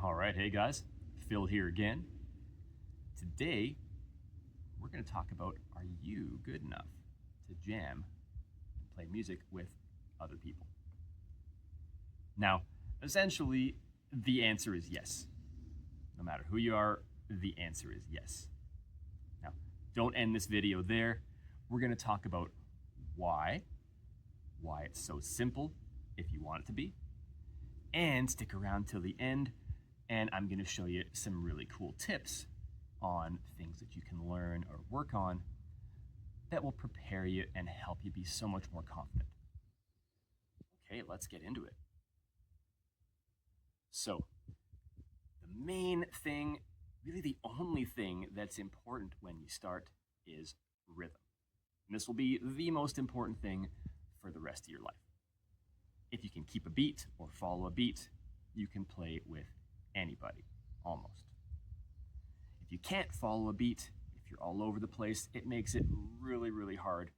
All right, hey guys, Phil here again. Today, we're going to talk about, are you good enough to jam and play music with other people? Now, essentially, the answer is yes. No matter who you are, the answer is yes. Now, don't end this video there. We're going to talk about why it's so simple if you want it to be, and stick around till the end, and I'm going to show you some really cool tips on things that you can learn or work on that will prepare you and help you be so much more confident. Okay, let's get into it. So, the main thing, really the only thing that's important when you start is rhythm. And this will be the most important thing for the rest of your life. If you can keep a beat or follow a beat, you can play with anybody, almost. If you can't follow a beat, if you're all over the place, it makes it really, really hard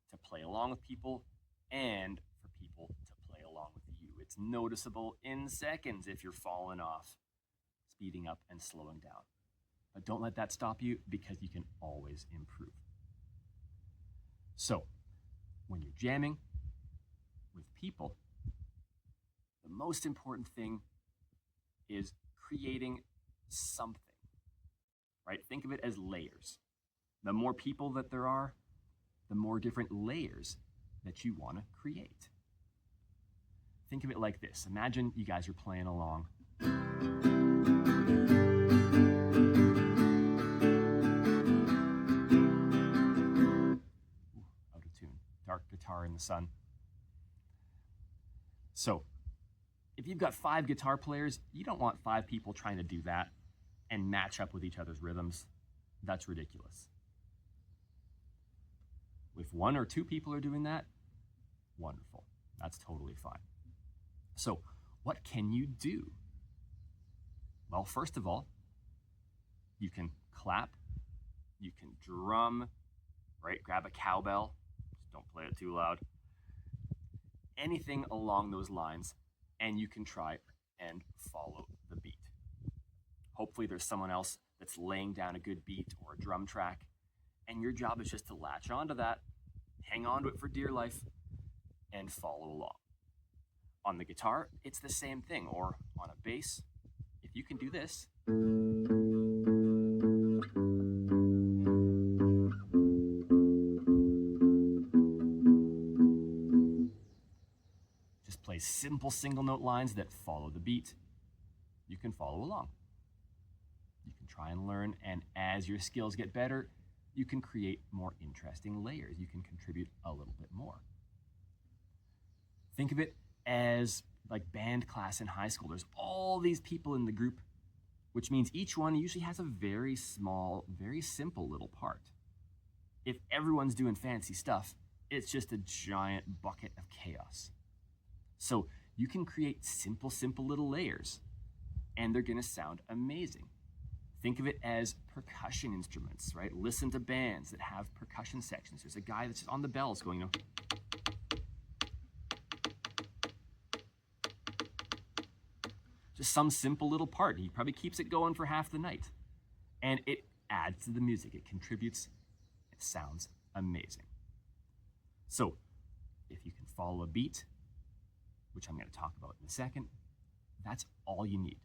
to play along with people and for people to play along with you. It's noticeable in seconds if you're falling off, speeding up and slowing down. But don't let that stop you, because you can always improve. So, when you're jamming with people, the most important thing is creating something, right? Think of it as layers. The more people that there are, the more different layers that you want to create. Think of it like this. Imagine you guys are playing along. Out of tune. Dark guitar in the sun. So, if you've got 5 guitar players, you don't want 5 people trying to do that and match up with each other's rhythms. That's ridiculous. If 1 or 2 people are doing that, wonderful. That's totally fine. So, what can you do? Well, first of all, you can clap, you can drum, right? Grab a cowbell, just don't play it too loud. Anything along those lines, and you can try and follow the beat. Hopefully there's someone else that's laying down a good beat or a drum track, and your job is just to latch onto that, hang on to it for dear life, and follow along. On the guitar, it's the same thing, or on a bass, if you can do this, just play simple single note lines that follow the beat. You can follow along. You can try and learn, and as your skills get better, you can create more interesting layers. You can contribute a little bit more. Think of it as like band class in high school. There's all these people in the group, which means each one usually has a very small, very simple little part. If everyone's doing fancy stuff, it's just a giant bucket of chaos. So you can create simple little layers, and they're gonna sound amazing. Think of it as percussion instruments, right? Listen to bands that have percussion sections. There's a guy that's on the bells going, just some simple little part. He probably keeps it going for half the night. And it adds to the music. It contributes. It sounds amazing. So, if you can follow a beat, which I'm going to talk about in a second, that's all you need.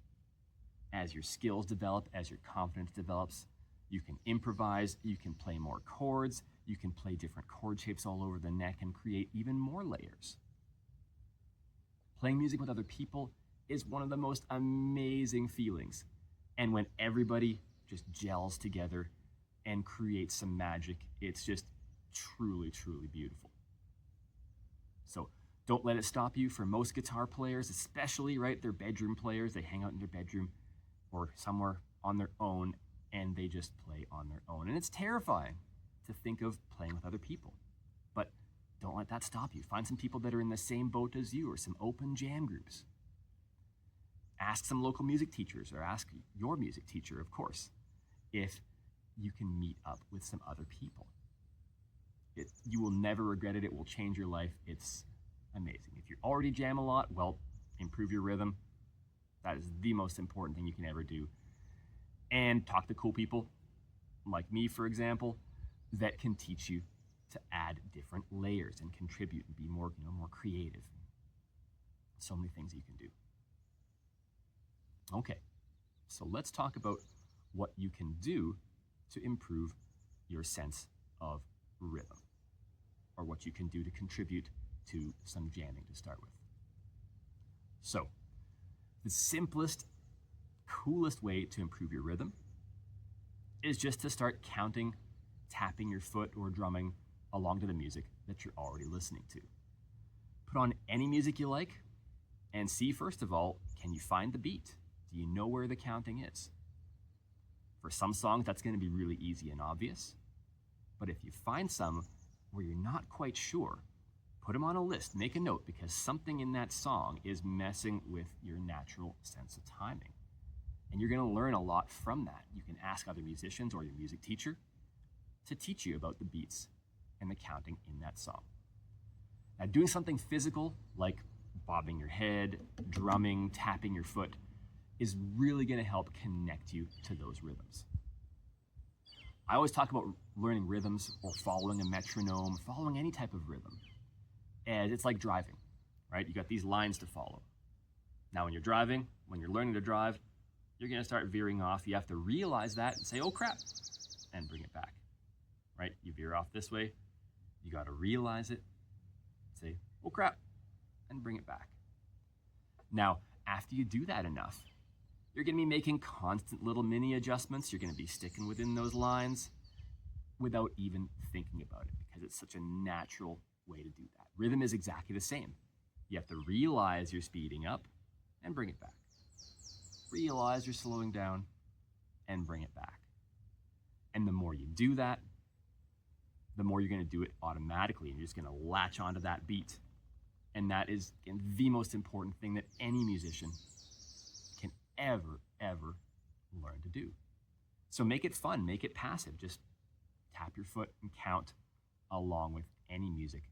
As your skills develop, as your confidence develops, you can improvise, you can play more chords, you can play different chord shapes all over the neck and create even more layers. Playing music with other people is one of the most amazing feelings. And when everybody just gels together and creates some magic, it's just truly, truly beautiful. So don't let it stop you. For most guitar players, especially, right, they're bedroom players. They hang out in their bedroom or somewhere on their own, and they just play on their own. And it's terrifying to think of playing with other people. But don't let that stop you. Find some people that are in the same boat as you, or some open jam groups. Ask some local music teachers, or ask your music teacher, of course, if you can meet up with some other people. You will never regret it. It will change your life. It's amazing. If you already jam a lot, well, improve your rhythm. That is the most important thing you can ever do. And talk to cool people like me, for example, that can teach you to add different layers and contribute and be more, more creative. So many things you can do. Okay, so let's talk about what you can do to improve your sense of rhythm, or what you can do to contribute to some jamming to start with. So, the simplest, coolest way to improve your rhythm is just to start counting, tapping your foot or drumming along to the music that you're already listening to. Put on any music you like and see, first of all, can you find the beat? Do you know where the counting is? For some songs, that's going to be really easy and obvious. But if you find some where you're not quite sure, put them on a list, make a note, because something in that song is messing with your natural sense of timing. And you're going to learn a lot from that. You can ask other musicians or your music teacher to teach you about the beats and the counting in that song. Now, doing something physical like bobbing your head, drumming, tapping your foot is really going to help connect you to those rhythms. I always talk about learning rhythms or following a metronome, following any type of rhythm. And it's like driving, right? You got these lines to follow. Now, when you're driving, when you're learning to drive, you're going to start veering off. You have to realize that and say, oh crap, and bring it back, right? You veer off this way. You got to realize it, say, oh crap, and bring it back. Now, after you do that enough, you're going to be making constant little mini adjustments. You're going to be sticking within those lines without even thinking about it, because it's such a natural way to do that. Rhythm is exactly the same. You have to realize you're speeding up and bring it back. Realize you're slowing down and bring it back. And the more you do that, the more you're going to do it automatically, and you're just going to latch onto that beat. And that is the most important thing that any musician can ever learn to do. So make it fun, make it passive. Just tap your foot and count along with any music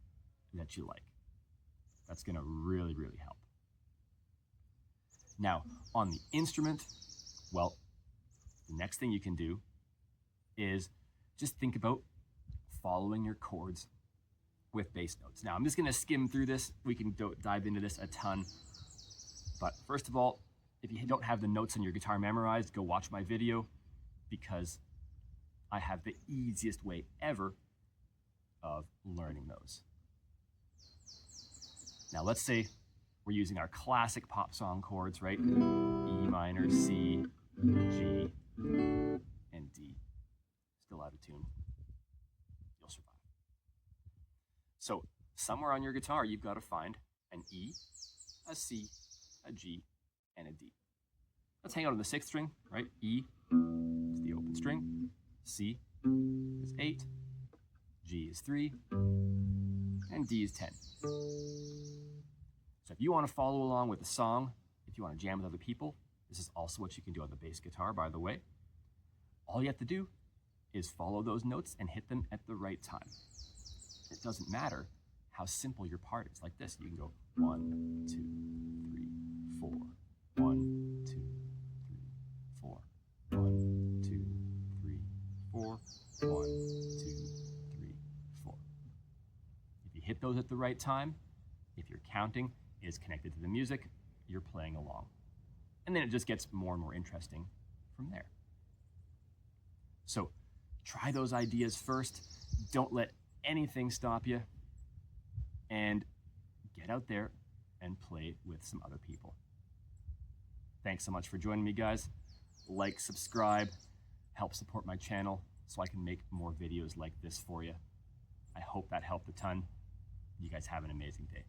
that you like. That's going to really help. Now, on the instrument, well, the next thing you can do is just think about following your chords with bass notes. Now, I'm just going to skim through this. We can dive into this a ton. But first of all, if you don't have the notes on your guitar memorized, go watch my video, because I have the easiest way ever of learning those. Now, let's say we're using our classic pop song chords, right? E minor, C, G, and D. Still out of tune. You'll survive. So somewhere on your guitar, you've got to find an E, a C, a G, and a D. Let's hang out on the 6th string, right? E is the open string, C is 8, G is 3, and D is 10. So if you want to follow along with the song, if you want to jam with other people, this is also what you can do on the bass guitar, by the way. All you have to do is follow those notes and hit them at the right time. It doesn't matter how simple your part is. Like this, you can go 1, 2, 3, 4, 1, 2, 3, 4, 1, 2, 3, 4, 1, 2, 3, 4. If you hit those at the right time, if your counting is connected to the music, you're playing along. And then it just gets more and more interesting from there. So try those ideas first. Don't let anything stop you. And get out there and play with some other people. Thanks so much for joining me, guys. Like, subscribe, help support my channel so I can make more videos like this for you. I hope that helped a ton. You guys have an amazing day.